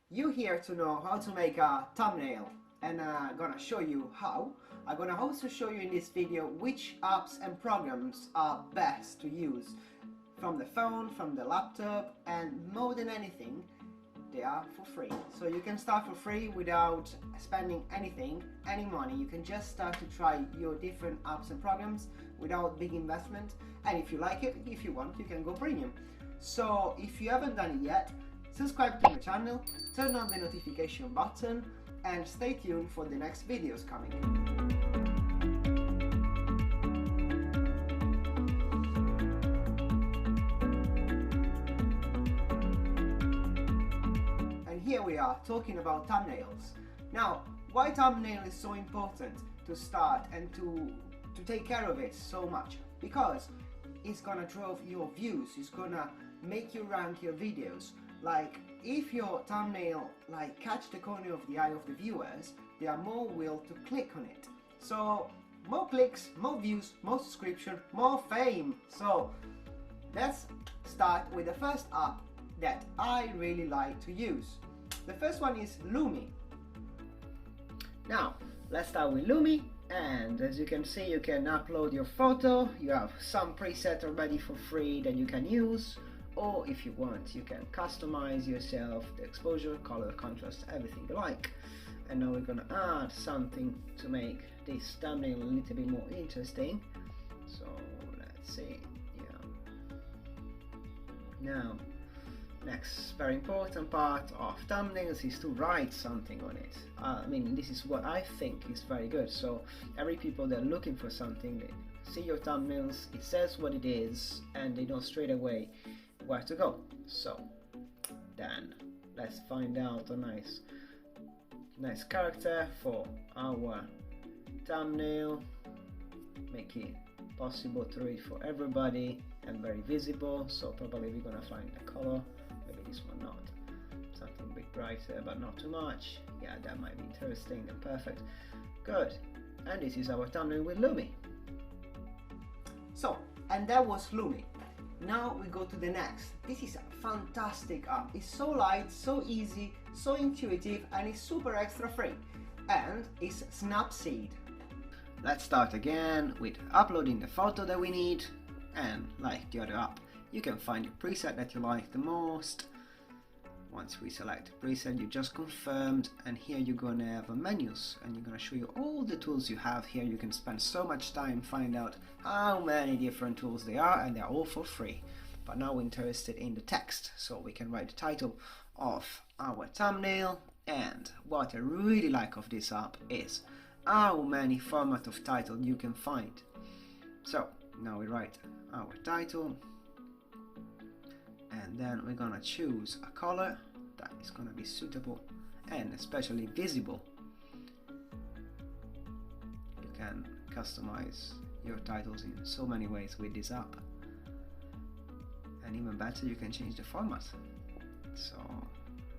You're here to know how to make a thumbnail, and I'm gonna show you how. I'm gonna also show you in this video which apps and programs are best to use from the phone, from the laptop, and more than anything, they are for free. So you can start for free without spending anything, any money. You can just start to try your different apps and programs without big investment, and if you like it, if you want, you can go premium. So if you haven't done it yet, subscribe to my channel, turn on the notification button, and stay tuned for the next videos coming. And here we are talking about thumbnails. Now, why thumbnail is so important to start and to take care of it so much? Because it's gonna drive your views, it's gonna make you rank your videos. Like, if your thumbnail catch the corner of the eye of the viewers, they are more will to click on it. So more clicks, more views, more subscription, more fame. So let's start with the first app that I really like to use. The first one is LUMII. Now let's start with LUMII, and as you can see, you can upload your photo. You have some preset already for free that you can use, or if you want, you can customize yourself the exposure, color, contrast, everything you like. And now we're gonna add something to make this thumbnail a little bit more interesting. So let's see, yeah. Now, next very important part of thumbnails is to write something on it. I mean, this is what I think is very good. So every people that are looking for something, they see your thumbnails, it says what it is, and they know straight away where to go. So then let's find out a nice character for our thumbnail, make it possible to read for everybody and very visible. So probably we're gonna find a color, maybe this one, not something a bit brighter but not too much. Yeah, that might be interesting and perfect. Good. And this is our thumbnail with LUMII. So, and that was LUMII. Now we go to the next. This is a fantastic app. It's so light, so easy, so intuitive, and it's super extra free. And it's SNAPSEED. Let's start again with uploading the photo that we need, and like the other app, you can find the preset that you like the most. Once we select the preset, you just confirmed, and here you're gonna have a menus, and you're gonna show you all the tools you have here. You can spend so much time find out how many different tools there are, and they're all for free. But now we're interested in the text, so we can write the title of our thumbnail. And what I really like of this app is how many format of title you can find. So now we write our title, and then we're gonna choose a color that is gonna be suitable and especially visible. You can customize your titles in so many ways with this app, and even better, you can change the format. So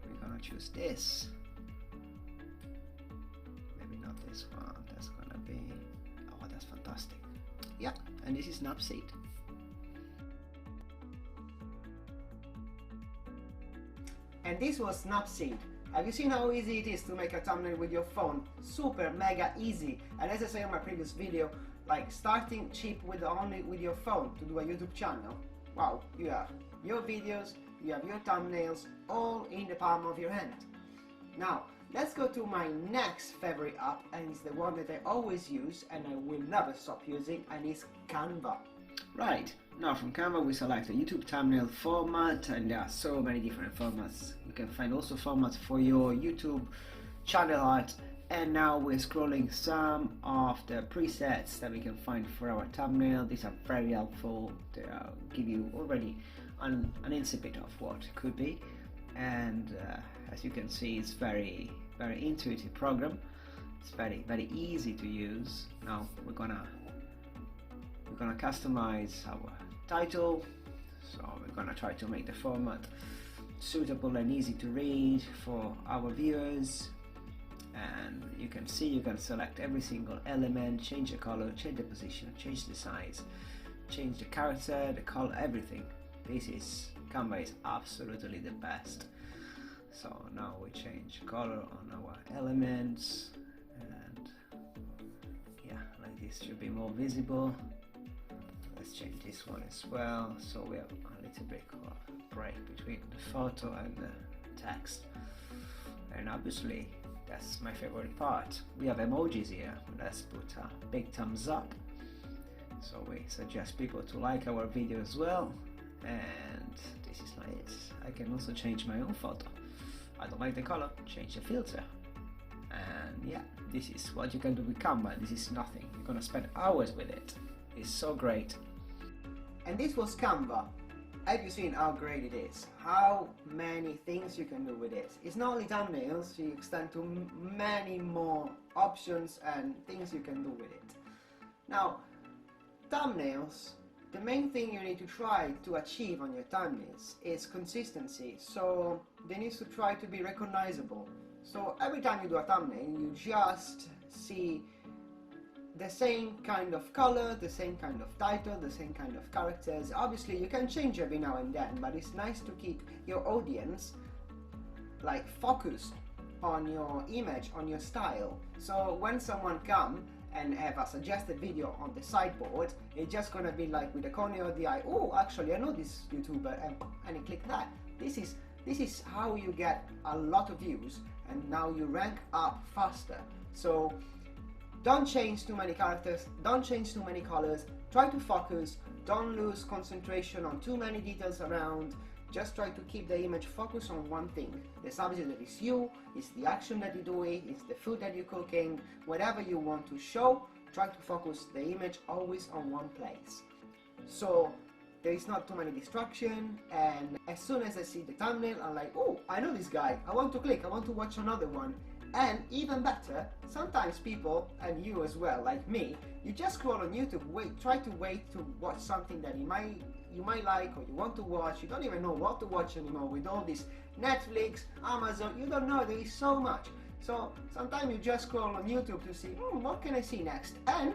we're gonna choose this, maybe not this one, that's gonna be, oh, that's fantastic. Yeah, and this is SNAPSEED. And this was SNAPSEED. Have you seen how easy it is to make a thumbnail with your phone? Super mega easy. And as I said in my previous video, like starting cheap with only with your phone to do a YouTube channel. Wow, you have your videos, you have your thumbnails, all in the palm of your hand. Now, let's go to my next favorite app, and it's the one that I always use and I will never stop using, and it's CANVA. Right, now from CANVA we select a YouTube thumbnail format, and there are so many different formats. You can find also formats for your YouTube channel art, and now we're scrolling some of the presets that we can find for our thumbnail. These are very helpful. They give you already an incipit of what it could be, and as you can see, it's very intuitive program. It's very easy to use. Now we're gonna customize our title, so we're gonna try to make the format suitable and easy to read for our viewers. And you can see, you can select every single element, change the color, change the position, change the size, change the character, the color, everything. This is, CANVA is absolutely the best. So now we change color on our elements, and yeah, like this should be more visible. Let's change this one as well, so we have a little bit of break between the photo and the text. And obviously that's my favorite part, we have emojis here. Let's put a big thumbs up, so we suggest people to like our video as well. And this is nice. I can also change my own photo. I don't like the color, change the filter. And yeah, this is what you can do with Canva. This is nothing, you're gonna spend hours with it. It's so great. And this was Canva. Have you seen how great it is? How many things you can do with it? It's not only thumbnails, you extend to many more options and things you can do with it. Now, thumbnails, the main thing you need to try to achieve on your thumbnails is consistency. So they need to try to be recognizable. So every time you do a thumbnail, you just see the same kind of color, the same kind of title, the same kind of characters. Obviously you can change every now and then, but it's nice to keep your audience like focused on your image, on your style. So when someone come and have a suggested video on the sideboard, it's just gonna be like with the corner of the eye, oh actually I know this YouTuber, and you click that. This is how you get a lot of views, and now you rank up faster. So don't change too many characters, don't change too many colors, try to focus, don't lose concentration on too many details around, just try to keep the image focused on one thing. The subject that is you, it's the action that you're doing, it's the food that you're cooking, whatever you want to show, try to focus the image always on one place. So there is not too many distraction, and as soon as I see the thumbnail, I'm like, oh, I know this guy, I want to click, I want to watch another one. And even better, sometimes people, and you as well, like me, you just scroll on YouTube, try to wait to watch something that you might like or you want to watch. You don't even know what to watch anymore with all this Netflix, Amazon, you don't know, there is so much. So sometimes you just scroll on YouTube to see, what can I see next? And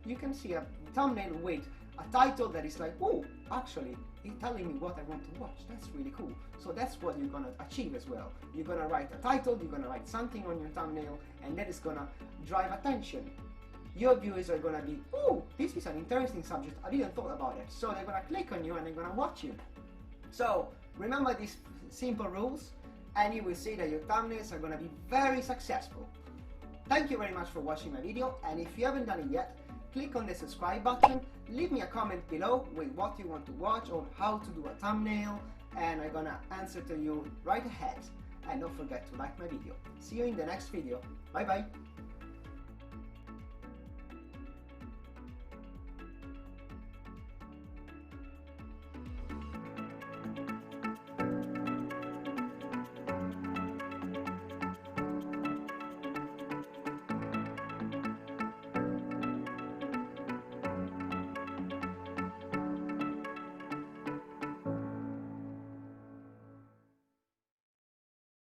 you can see a thumbnail with a title that is like, oh, actually, it's telling me what I want to watch. That's really cool. So that's what you're gonna achieve as well. You're gonna write a title, you're gonna write something on your thumbnail, and that is gonna drive attention. Your viewers are gonna be, oh, this is an interesting subject, I didn't thought about it. So they're gonna click on you and they're gonna watch you. So remember these simple rules, and you will see that your thumbnails are gonna be very successful. Thank you very much for watching my video, and if you haven't done it yet, click on the subscribe button, leave me a comment below with what you want to watch or how to do a thumbnail, and I'm gonna answer to you right ahead. And don't forget to like my video. See you in the next video. Bye bye.